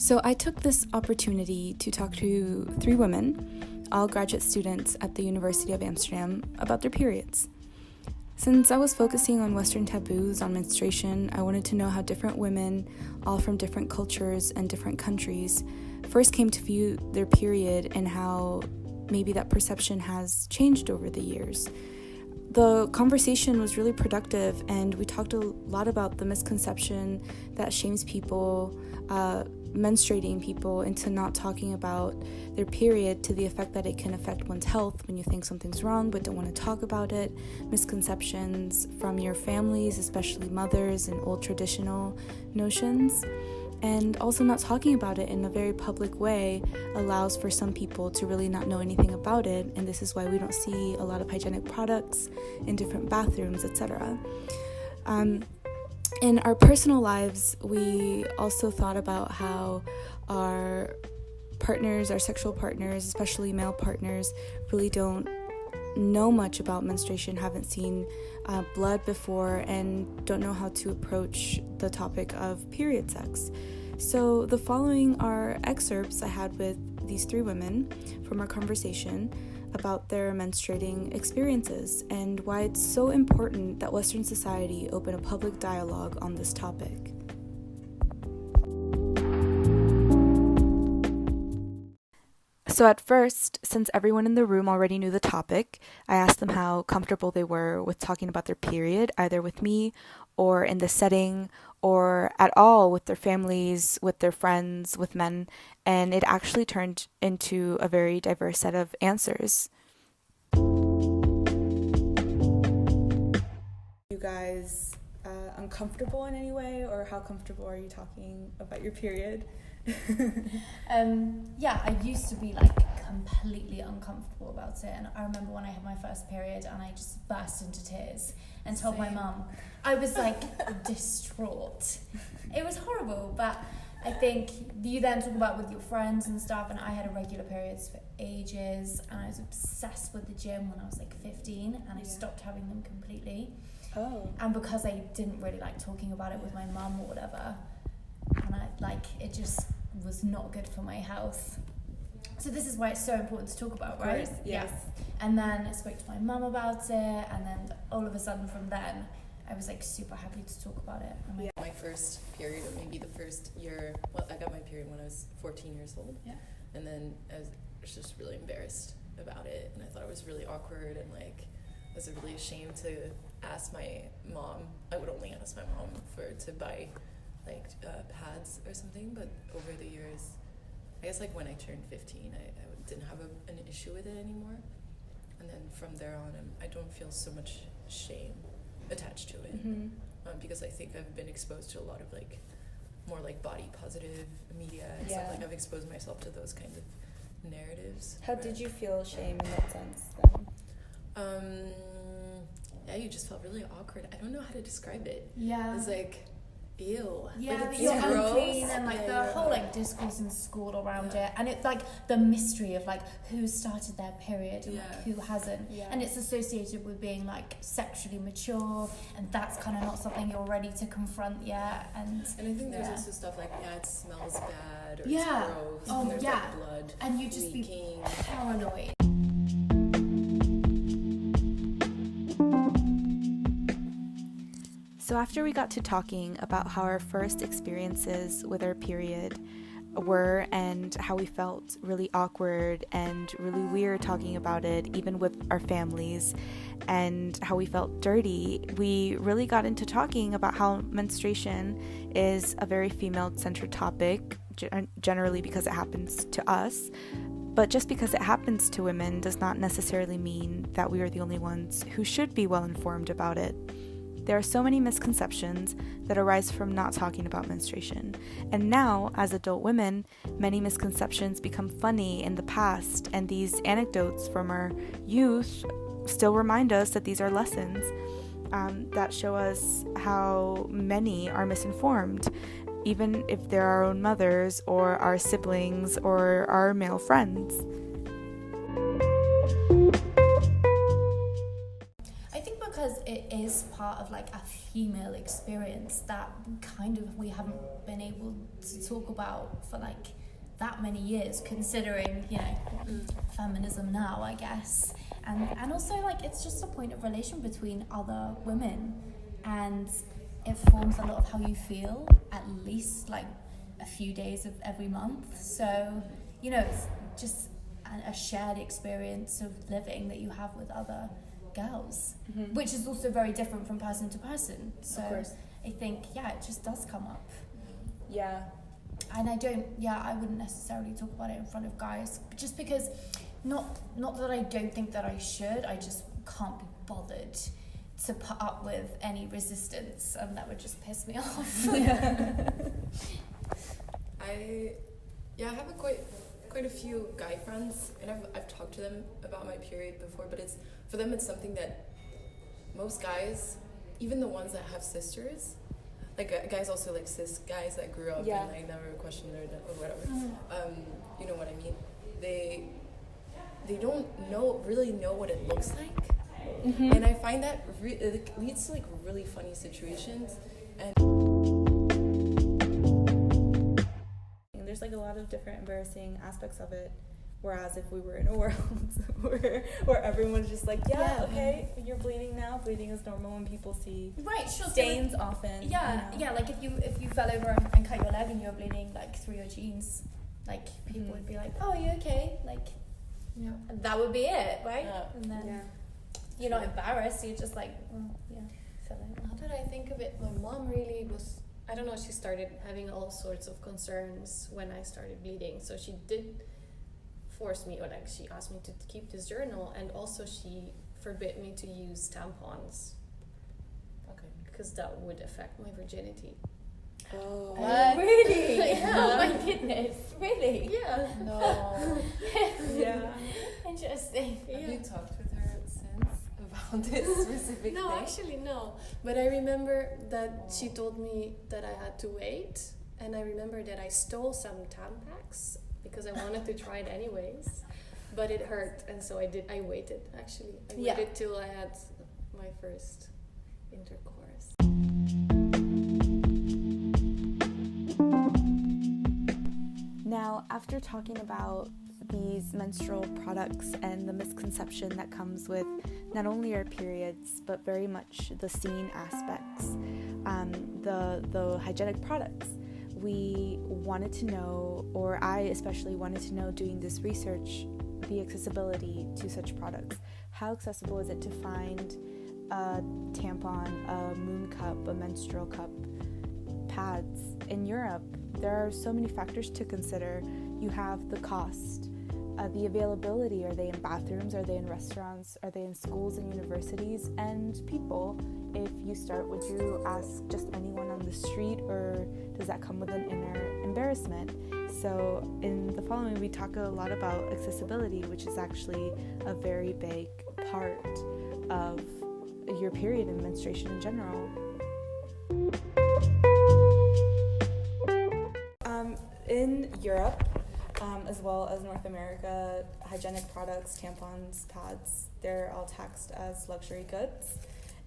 So I took this opportunity to talk to 3 women, all graduate students at the University of Amsterdam, about their periods. Since I was focusing on Western taboos on menstruation, I wanted to know how different women, all from different cultures and different countries, first came to view their period and how maybe that perception has changed over the years. The conversation was really productive, and we talked a lot about the misconception that shames people, menstruating people into not talking about their period, to the effect that it can affect one's health when you think something's wrong but don't want to talk about it, misconceptions from your families, especially mothers, and old traditional notions. And also not talking about it in a very public way allows for some people to really not know anything about it, and this is why we don't see a lot of hygienic products in different bathrooms, etc. In our personal lives, we also thought about how our partners, our sexual partners, especially male partners, really don't know much about menstruation, haven't seen blood before, and don't know how to approach the topic of period sex. So the following are excerpts I had with these 3 women from our conversation about their menstruating experiences and why it's so important that Western society open a public dialogue on this topic. So at first, since everyone in the room already knew the topic, I asked them how comfortable they were with talking about their period, either with me or in the setting or at all with their families, with their friends, with men, and it actually turned into a very diverse set of answers. You guys uncomfortable in any way, or how comfortable are you talking about your period? Yeah, I used to be completely uncomfortable about it, and I remember when I had my first period and I just burst into tears and told my mum. I was distraught. It was horrible, but I think you then talk about with your friends and stuff, and I had irregular periods for ages, and I was obsessed with the gym when I was 15, and I stopped having them completely. And because I didn't really like talking about it with my mum or whatever, and it just was not good for my health. So this is why it's so important to talk about, right? Yes. Yeah. And then I spoke to my mum about it, and then all of a sudden from then I was super happy to talk about it. My first period, or maybe the first year, I got my period when I was 14 years old. Yeah. And then I was just really embarrassed about it, and I thought it was really awkward, and I was really ashamed to ask my mom. I would only ask my mom to buy pads or something, but over the years, I guess when I turned 15, I didn't have an issue with it anymore, and then from there on, I don't feel so much shame attached to it, because I think I've been exposed to a lot of more body positive media and stuff. I've exposed myself to those kinds of narratives. How did you feel shame in that sense then? Yeah, you just felt really awkward. I don't know how to describe it. Yeah. It's ew. Yeah, it's you're gross. unclean, and the whole discourse in school around it, and it's the mystery of who started their period and who hasn't, and it's associated with being sexually mature, and that's kind of not something you're ready to confront yet. And I think there's also stuff it smells bad, or it's gross, and there's blood, and you just leaking. Be paranoid. So after we got to talking about how our first experiences with our period were, and how we felt really awkward and really weird talking about it, even with our families, and how we felt dirty, we really got into talking about how menstruation is a very female-centered topic, generally because it happens to us. But just because it happens to women does not necessarily mean that we are the only ones who should be well informed about it. There are so many misconceptions that arise from not talking about menstruation. And now, as adult women, many misconceptions become funny in the past, and these anecdotes from our youth still remind us that these are lessons that show us how many are misinformed, even if they're our own mothers or our siblings or our male friends. I think because it is part of like a female experience that kind of we haven't been able to talk about for like that many years, considering, you know, feminism now, I guess. And also, like, it's just a point of relation between other women, and it forms a lot of how you feel, at least like a few days of every month. So, you know, it's just a shared experience of living that you have with other girls, which is also very different from person to person. So I think, yeah, it just does come up. Yeah. And I wouldn't necessarily talk about it in front of guys, just because, not that I don't think that I should, I just can't be bothered to put up with any resistance, and that would just piss me off. I have quite a few guy friends, and I've talked to them about my period before, but for them it's something that most guys, even the ones that have sisters, like guys also like cis guys that grew up and like never questioned or whatever, you know what I mean, they don't really know what it looks like, and I find that it leads to like really funny situations. And there's like a lot of different embarrassing aspects of it, whereas if we were in a world where everyone's just like, okay, you're bleeding now, bleeding is normal, when people see stains often, like if you fell over and cut your leg and you're bleeding like through your jeans, like people would be like, oh, are you okay, like, that would be it, right? And then you're not embarrassed, you're just like, Now that I think of it, my mom really was, I don't know, she started having all sorts of concerns when I started bleeding. So she did force me, or like she asked me to keep this journal, and also she forbid me to use tampons. Okay. Because that would affect my virginity. Oh, really? Yeah. Oh my goodness, really? Yeah. no. Interesting. Have you talked with her since about this specific thing? No, actually no. But I remember that she told me that I had to wait, and I remember that I stole some Tampax because I wanted to try it anyways, but it hurt, and so I waited. Actually, I waited till I had my first intercourse. Now, after talking about these menstrual products and the misconception that comes with not only our periods, but very much the scene aspects, the hygienic products, we wanted to know, or I especially wanted to know, doing this research, the accessibility to such products. How accessible is it to find a tampon, a moon cup, a menstrual cup, pads in Europe? There are so many factors to consider. You have the cost, the availability. Are they in bathrooms? Are they in restaurants? Are they in schools and universities? And people, if you start, would you ask just anyone on the street, or does that come with an inner embarrassment? So in the following, we talk a lot about accessibility, which is actually a very big part of your period and menstruation in general. In Europe, as well as North America, hygienic products, tampons, pads, they're all taxed as luxury goods.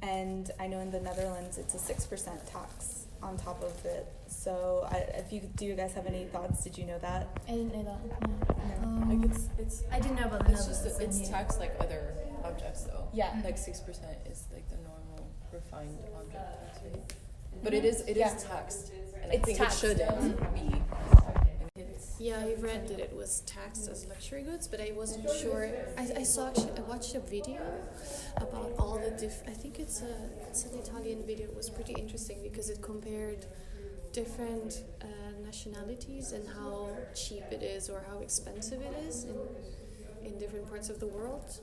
And I know in the Netherlands, it's a 6% tax on top of it. So do you guys have any thoughts? Did you know that? I didn't know that. No. Like it's I didn't know about the It's just Netherlands. it's taxed like other objects though. Yeah. Like 6% is like the normal refined object tax rate. But it is taxed, and I think taxed, it shouldn't be. Yeah, I read that it was taxed as luxury goods, but I wasn't sure. I watched a video about all the I think it's an Italian video. It was pretty interesting because it compared different nationalities and how cheap it is or how expensive it is in different parts of the world.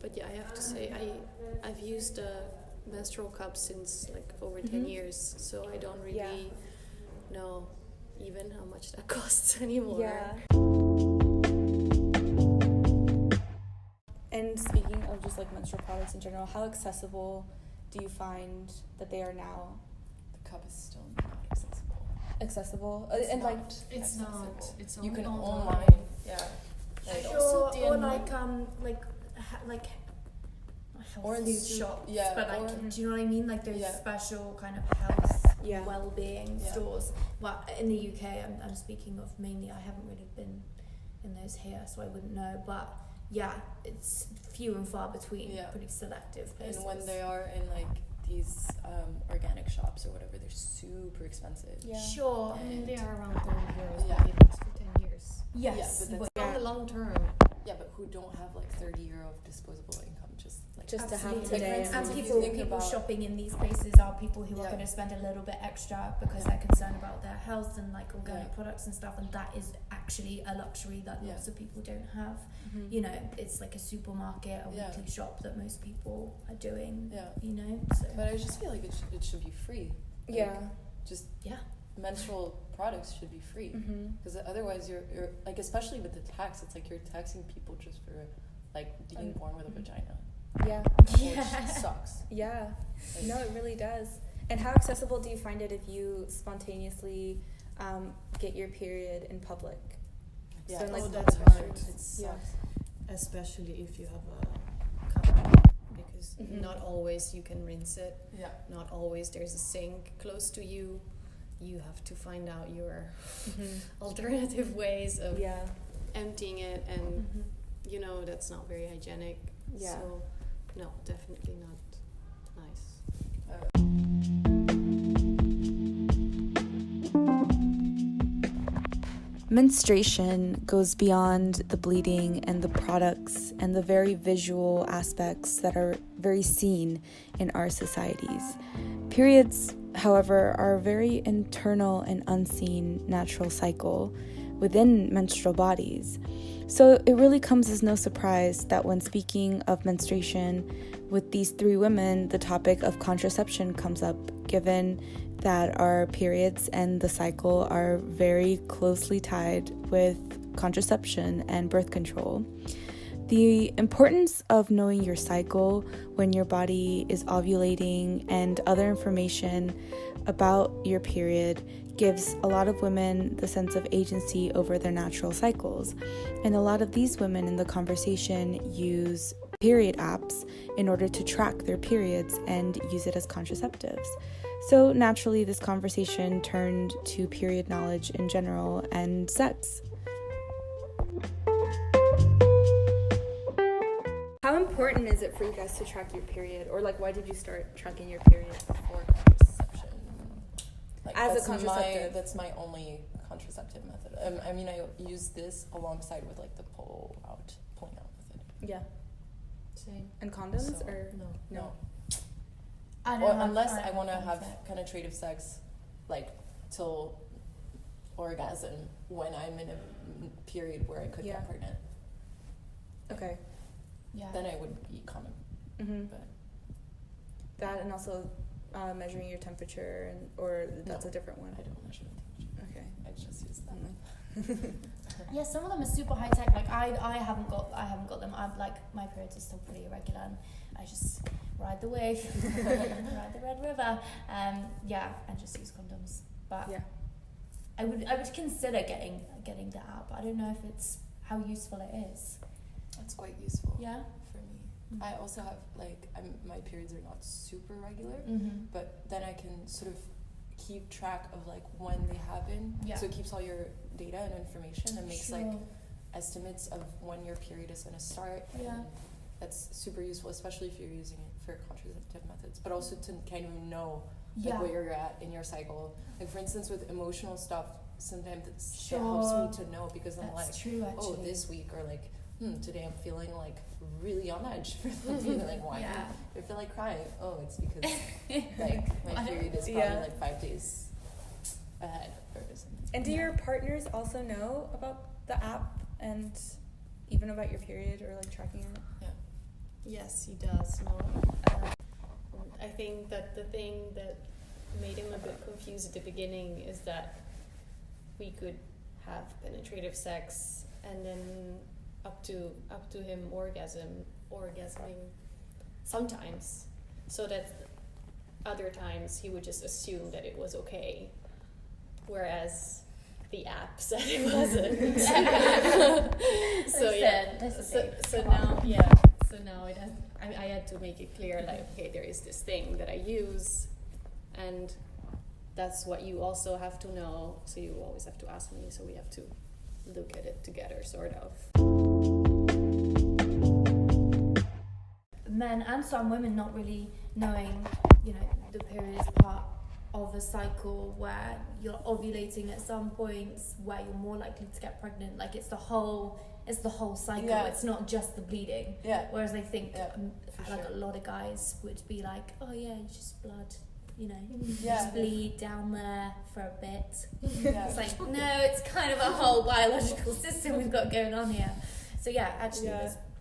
But yeah, I have to say I've used a menstrual cup since like over 10 years, so I don't really know even how much that costs anymore. Yeah. And speaking of just like menstrual products in general, how accessible do you find that they are now? The cup is still not accessible. Accessible? It's not. It's You can online. online. Yeah. Like, Or like health food shops, but like, do you know what I mean? Like those special kind of health well-being stores. Well, in the UK, I'm speaking of mainly. I haven't really been in those here, so I wouldn't know. But yeah, it's few and far between. Pretty selective places. And when they are in like these organic shops or whatever, they're super expensive. Sure. I mean, they are around 30 euros, Yeah. but it lasts for 10 years. Yes, but But on the long term, but who don't have like 30 euro of disposable income just to have absolutely. today. And people shopping in these places are people who are going to spend a little bit extra because they're concerned about their health and like organic products and stuff, and that is actually a luxury that lots of people don't have. You know, it's like a supermarket, a weekly shop that most people are doing. You know, so. But I just feel like it should be free. Like, menstrual products should be free, because otherwise you're like, especially with the tax, it's like you're taxing people just for like being born with a vagina. Which sucks. No, it really does. And how accessible do you find it if you spontaneously get your period in public? So like, that's hard. It sucks. Especially if you have a cup, because not always you can rinse it. Not always there's a sink close to you. You have to find out your alternative ways of emptying it, and you know that's not very hygienic. So no, definitely not nice. menstruation goes beyond the bleeding and the products and the very visual aspects that are very seen in our societies. Periods, however, are a very internal and unseen natural cycle within menstrual bodies. So it really comes as no surprise that when speaking of menstruation with these three women, the topic of contraception comes up, given that our periods and the cycle are very closely tied with contraception and birth control. The importance of knowing your cycle when your body is ovulating and other information about your period gives a lot of women the sense of agency over their natural cycles. And a lot of these women in the conversation use period apps in order to track their periods and use it as contraceptives. So naturally, this conversation turned to period knowledge in general and sex. How important is it for you guys to track your period? Or like, why did you start tracking your period? For contraception. Like, as a contraceptive? That's my only contraceptive method. I mean, I use this alongside with like the pulling out method. Yeah. same. And condoms? So, or no. Unless unless I want to have penetrative sex, like till orgasm when I'm in a period where I could get pregnant. Okay. Yeah. Then I would be condom. Mm-hmm. But That and also measuring your temperature, or that's a different one. I don't measure the temperature. Okay. I just use that. Yeah, some of them are super high tech. Like I haven't got them. I'm like, my periods are still pretty irregular, and I just ride the wave, ride the Red River. And just use condoms. But Yeah. I would consider getting the app. I don't know if it's how useful it is. That's quite useful. Yeah. For me. Mm-hmm. I also have my periods are not super regular, Mm-hmm. but then I can sort of keep track of like when they happen. Yeah. So it keeps all your data and information and makes like Sure. estimates of when your period is going to start. Yeah. And that's super useful, especially if you're using it for contraceptive methods, but also to kind of know like where you're at in your cycle. Like for instance, with emotional stuff, sometimes it helps me to know, because I'm That's like, true, actually. oh, this week, or like, today I'm feeling like really on edge for something. Like, why Yeah. do I feel like crying? Oh, it's because like my period is probably like 5 days ahead or something. And do your partners also know about the app and even about your period or like tracking it? Yes, he does. No, I think that the thing that made him a bit confused at the beginning is that we could have penetrative sex and then up to him orgasming sometimes, so that other times he would just assume that it was okay, whereas the app said it wasn't. So So now So now I had to make it clear, like, okay, there is this thing that I use, and that's what you also have to know. So you always have to ask me. So we have to look at it together, sort of. Men and some women not really knowing, the period is part of a cycle where you're ovulating at some points where you're more likely to get pregnant. Like it's the whole cycle. Yeah. It's not just the bleeding. Yeah. Whereas I think sure. a lot of guys would be like, oh yeah, it's just blood. Yeah. Just bleed down there for a bit. Yeah. It's like, no, it's kind of a whole biological system we've got going on here. So yeah, actually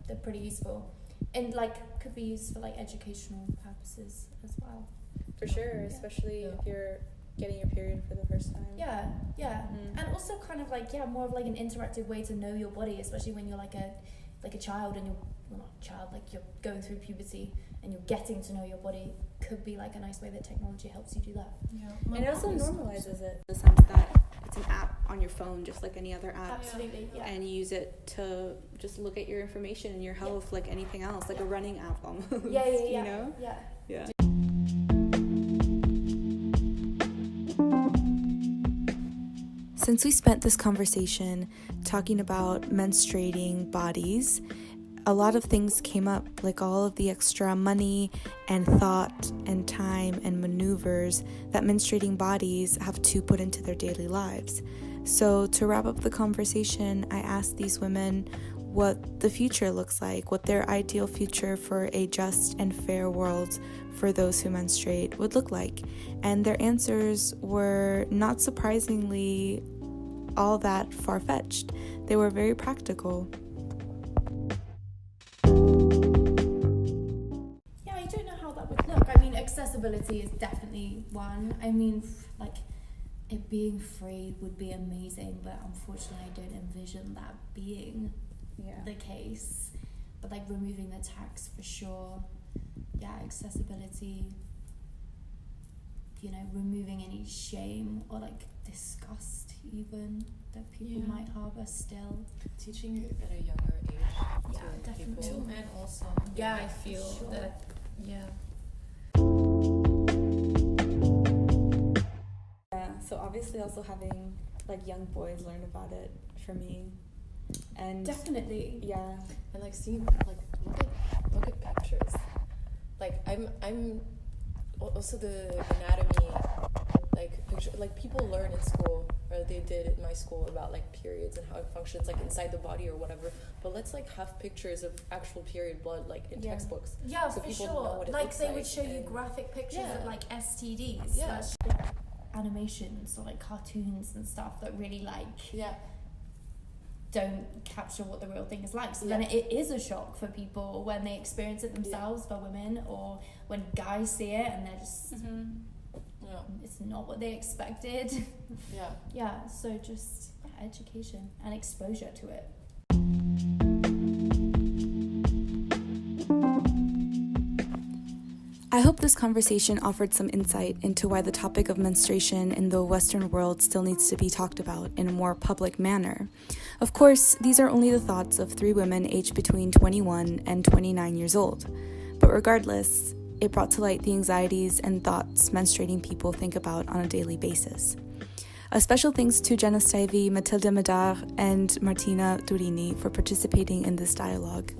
they're pretty useful. And could be used for educational purposes as well. For sure, especially if you're getting your period for the first time. Yeah. And also kind of more of an interactive way to know your body, especially when you're like a child and you're going through puberty and you're getting to know your body. Could be a nice way that technology helps you do that. Yeah. And it also normalizes it in the sense that it's an app on your phone just like any other app. Absolutely, yeah. And you use it to just look at your information and your health like anything else, like a running app almost. Yeah. You know? Yeah. Since we spent this conversation talking about menstruating bodies, a lot of things came up, like all of the extra money and thought and time and maneuvers that menstruating bodies have to put into their daily lives. So to wrap up the conversation, I asked these women what the future looks like, what their ideal future for a just and fair world for those who menstruate would look like. And their answers were, not surprisingly, all that far-fetched. They were very practical. Yeah, I don't know how that would look. I mean, accessibility is definitely one. I mean, it being free would be amazing, but unfortunately I don't envision that being the case. But removing the tax for sure. Yeah, accessibility, removing any shame or disgust even that people might harbor still. Teaching you at a younger age. Yeah, definitely. To Men also. Yeah, I feel sure. that. Yeah. Yeah, so obviously also having young boys learn about it for me. And Definitely. yeah. And seeing look at pictures. I'm also the anatomy picture people learn in school, or they did in my school, about periods and how it functions inside the body or whatever, but let's have pictures of actual period blood in textbooks. Yeah, so for people sure. know what it looks they would show you graphic pictures of STDs. Yeah. Animations or cartoons and stuff that really don't capture what the real thing is like. So then it is a shock for people when they experience it themselves, for women, or when guys see it and they're just it's not what they expected. So just education and exposure to it. I hope this conversation offered some insight into why the topic of menstruation in the Western world still needs to be talked about in a more public manner. Of course, these are only the thoughts of 3 women aged between 21 and 29 years old. But regardless, it brought to light the anxieties and thoughts menstruating people think about on a daily basis. A special thanks to Jenna Stivey, Matilda Medar, and Martina Turini for participating in this dialogue.